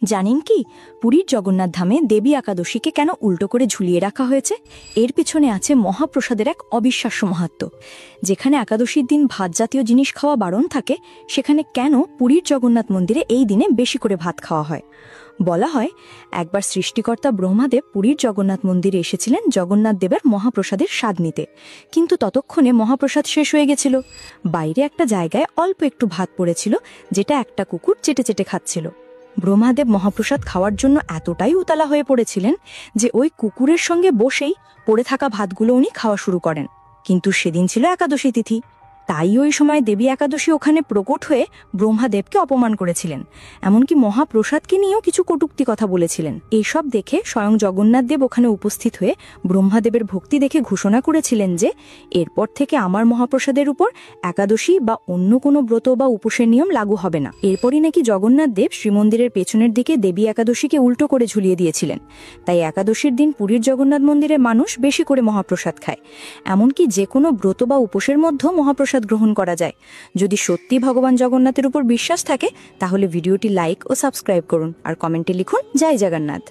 জানেন কি পুরীর জগন্নাথ ধামে দেবী একাদশীকে কেন উল্টো করে ঝুলিয়ে রাখা হয়েছে? এর পিছনে আছে মহাপ্রসাদের এক অবিশ্বাস্য মাহাত্ম্য। যেখানে একাদশীর দিন ভাত জাতীয় জিনিস খাওয়া বারণ থাকে, সেখানে কেন পুরীর জগন্নাথ মন্দিরে এই দিনে বেশি করে ভাত খাওয়া হয়? বলা হয়, একবার সৃষ্টিকর্তা ব্রহ্মাদেব পুরীর জগন্নাথ মন্দিরে এসেছিলেন জগন্নাথ দেবের মহাপ্রসাদের স্বাদ নিতে। কিন্তু ততক্ষণে মহাপ্রসাদ শেষ হয়ে গেছিল। বাইরে একটা জায়গায় অল্প একটু ভাত পড়েছিল, যেটা একটা কুকুর চেটে চেটে খাচ্ছিল। ব্রহ্মাদেব মহাপ্রসাদ খাওয়ার জন্য এতটাই উতালা হয়ে পড়েছিলেন যে ওই কুকুরের সঙ্গে বসেই পড়ে থাকা ভাতগুলো উনি খাওয়া শুরু করেন। কিন্তু সেদিন ছিল একাদশী তিথি, তাই ওই সময় দেবী একাদশী ওখানে প্রকট হয়ে ব্রহ্মাদেবকে অপমান করেছিলেন, এমনকি মহাপ্রসাদকে নিয়েও কিছু কটূক্তি কথা বলেছিলেন। এইসব দেখে স্বয়ং জগন্নাথ দেব ওখানে উপস্থিত হয়ে ব্রহ্মাদেবের ভক্তি দেখে ঘোষণা করেছিলেন যে এরপর থেকে আমার মহাপ্রসাদের উপর একাদশী বা অন্য কোনো ব্রত বা উপোসের নিয়ম লাগু হবে না। এরপরই নাকি জগন্নাথ দেব শ্রীমন্দিরের পেছনের দিকে দেবী একাদশীকে উল্টো করে ঝুলিয়ে দিয়েছিলেন। তাই একাদশীর দিন পুরীর জগন্নাথ মন্দিরে মানুষ বেশি করে মহাপ্রসাদ খায়। এমনকি যে কোনো ব্রত বা উপোসের মধ্যেও মহাপ্রসাদ গ্রহণ করা যায়। যদি সত্যি ভগবান জগন্নাথের উপর বিশ্বাস থাকে, তাহলে ভিডিওটি লাইক ও সাবস্ক্রাইব করুন আর কমেন্টে লিখুন জয় জগন্নাথ।